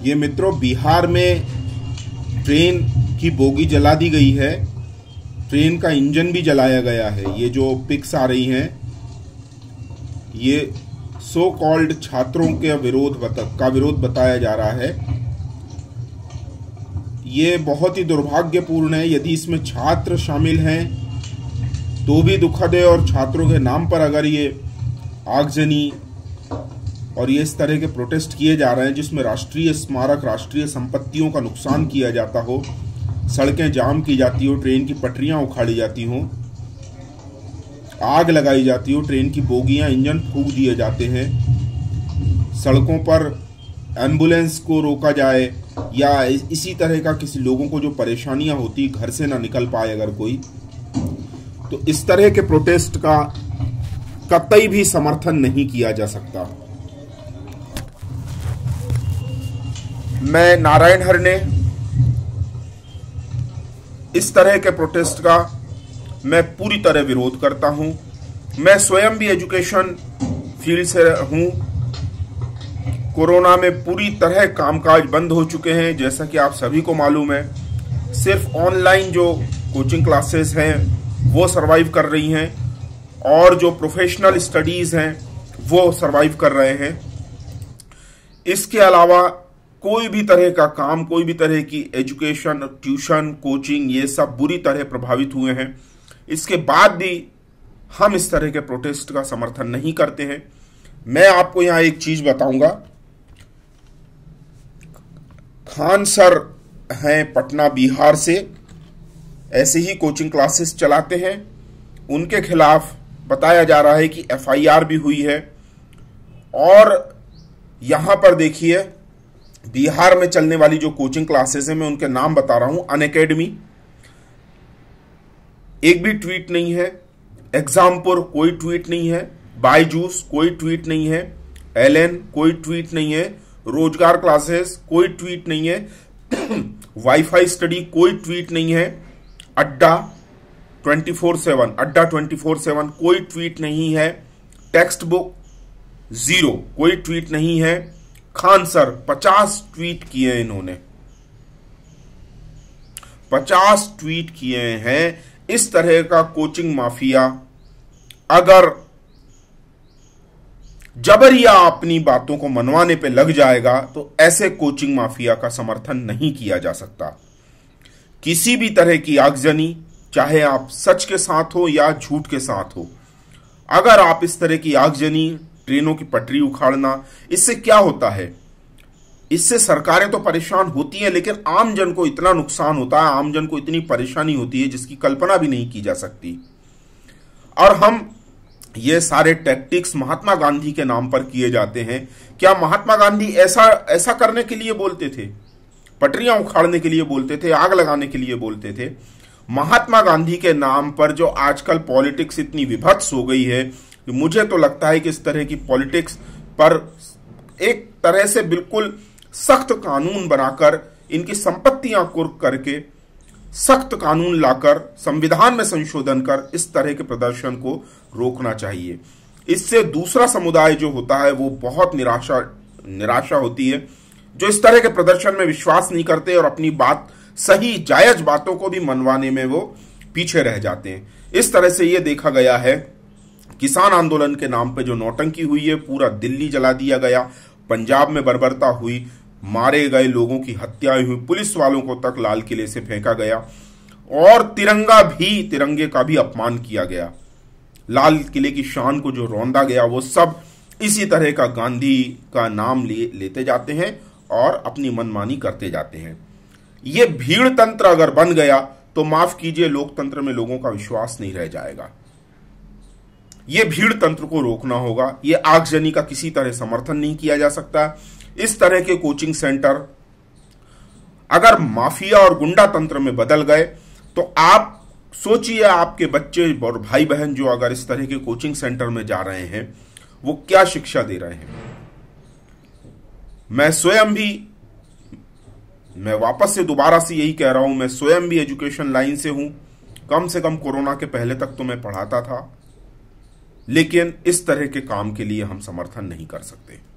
ये मित्रों, बिहार में ट्रेन की बोगी जला दी गई है, ट्रेन का इंजन भी जलाया गया है। ये जो पिक्स आ रही हैं, ये सो कॉल्ड छात्रों के विरोध बताया जा रहा है। ये बहुत ही दुर्भाग्यपूर्ण है। यदि इसमें छात्र शामिल हैं तो भी दुखद है, और छात्रों के नाम पर अगर ये आगजनी और ये इस तरह के प्रोटेस्ट किए जा रहे हैं जिसमें राष्ट्रीय स्मारक, राष्ट्रीय संपत्तियों का नुकसान किया जाता हो, सड़कें जाम की जाती हो, ट्रेन की पटरियां उखाड़ी जाती हो, आग लगाई जाती हो, ट्रेन की बोगियां, इंजन फूंक दिए जाते हैं, सड़कों पर एम्बुलेंस को रोका जाए, या इसी तरह का किसी लोगों को जो परेशानियां होती, घर से ना निकल पाए अगर कोई, तो इस तरह के प्रोटेस्ट का कतई भी समर्थन नहीं किया जा सकता। मैं नारायण हरने इस तरह के प्रोटेस्ट का मैं पूरी तरह विरोध करता हूं। मैं स्वयं भी एजुकेशन फील्ड से हूं। कोरोना में पूरी तरह कामकाज बंद हो चुके हैं, जैसा कि आप सभी को मालूम है। सिर्फ ऑनलाइन जो कोचिंग क्लासेस हैं वो सरवाइव कर रही हैं, और जो प्रोफेशनल स्टडीज हैं वो सरवाइव कर रहे हैं। इसके अलावा कोई भी तरह का काम, कोई भी तरह की एजुकेशन, ट्यूशन, कोचिंग, ये सब बुरी तरह प्रभावित हुए हैं। इसके बाद भी हम इस तरह के प्रोटेस्ट का समर्थन नहीं करते हैं। मैं आपको यहां एक चीज बताऊंगा। खान सर हैं पटना, बिहार से, ऐसे ही कोचिंग क्लासेस चलाते हैं। उनके खिलाफ बताया जा रहा है कि एफआईआर भी हुई है। और यहां पर देखिए, बिहार में चलने वाली जो कोचिंग क्लासेस हैं, मैं उनके नाम बता रहा हूं। अनअकैडमी, एक भी ट्वीट नहीं है। एग्जामपुर, कोई ट्वीट नहीं है। बायजूस, कोई ट्वीट नहीं है। एलएन, कोई ट्वीट नहीं है। रोजगार क्लासेस, कोई ट्वीट नहीं है। वाईफाई स्टडी, कोई ट्वीट नहीं है। अड्डा 24/7, कोई ट्वीट नहीं है। टेक्स्ट बुक 0, कोई ट्वीट नहीं है। खान सर 50 ट्वीट किए इन्होंने, 50 ट्वीट किए हैं। इस तरह का कोचिंग माफिया अगर जबरिया अपनी बातों को मनवाने पे लग जाएगा तो ऐसे कोचिंग माफिया का समर्थन नहीं किया जा सकता। किसी भी तरह की आगजनी, चाहे आप सच के साथ हो या झूठ के साथ हो, अगर आप इस तरह की आगजनी, ट्रेनों की पटरी उखाड़ना, इससे क्या होता है? इससे सरकारें तो परेशान होती हैं, लेकिन आम जन को इतना नुकसान होता है, आम जन को इतनी परेशानी होती है जिसकी कल्पना भी नहीं की जा सकती। और हम ये सारे टैक्टिक्स महात्मा गांधी के नाम पर किए जाते हैं। क्या महात्मा गांधी ऐसा करने के लिए बोलते थे? पटरियां उखाड़ने के लिए बोलते थे? आग लगाने के लिए बोलते थे? महात्मा गांधी के नाम पर जो आजकल पॉलिटिक्स इतनी विभत्स हो गई है, मुझे तो लगता है कि इस तरह की पॉलिटिक्स पर एक तरह से बिल्कुल सख्त कानून बनाकर, इनकी संपत्तियां कुर्क करके सख्त कानून लाकर, संविधान में संशोधन कर इस तरह के प्रदर्शन को रोकना चाहिए। इससे दूसरा समुदाय जो होता है वो बहुत निराशा होती है, जो इस तरह के प्रदर्शन में विश्वास नहीं करते और अपनी बात, सही जायज बातों को भी मनवाने में वो पीछे रह जाते हैं। इस तरह से ये देखा गया है। किसान आंदोलन के नाम पे जो नौटंकी हुई है, पूरा दिल्ली जला दिया गया, पंजाब में बर्बरता हुई, मारे गए लोगों की हत्याएं हुई, पुलिस वालों को तक लाल किले से फेंका गया, और तिरंगे का भी अपमान किया गया। लाल किले की शान को जो रौंदा गया, वो सब इसी तरह का गांधी का नाम लेते जाते हैं और अपनी मनमानी करते जाते हैं। ये भीड़ तंत्र अगर बन गया तो माफ कीजिए, लोकतंत्र में लोगों का विश्वास नहीं रह जाएगा। ये भीड़ तंत्र को रोकना होगा। ये आगजनी का किसी तरह समर्थन नहीं किया जा सकता। इस तरह के कोचिंग सेंटर अगर माफिया और गुंडा तंत्र में बदल गए तो आप सोचिए, आपके बच्चे और भाई बहन जो अगर इस तरह के कोचिंग सेंटर में जा रहे हैं, वो क्या शिक्षा दे रहे हैं। मैं वापस से दोबारा से यही कह रहा हूं, मैं स्वयं भी एजुकेशन लाइन से हूं। कम से कम कोरोना के पहले तक तो मैं पढ़ाता था, लेकिन इस तरह के काम के लिए हम समर्थन नहीं कर सकते।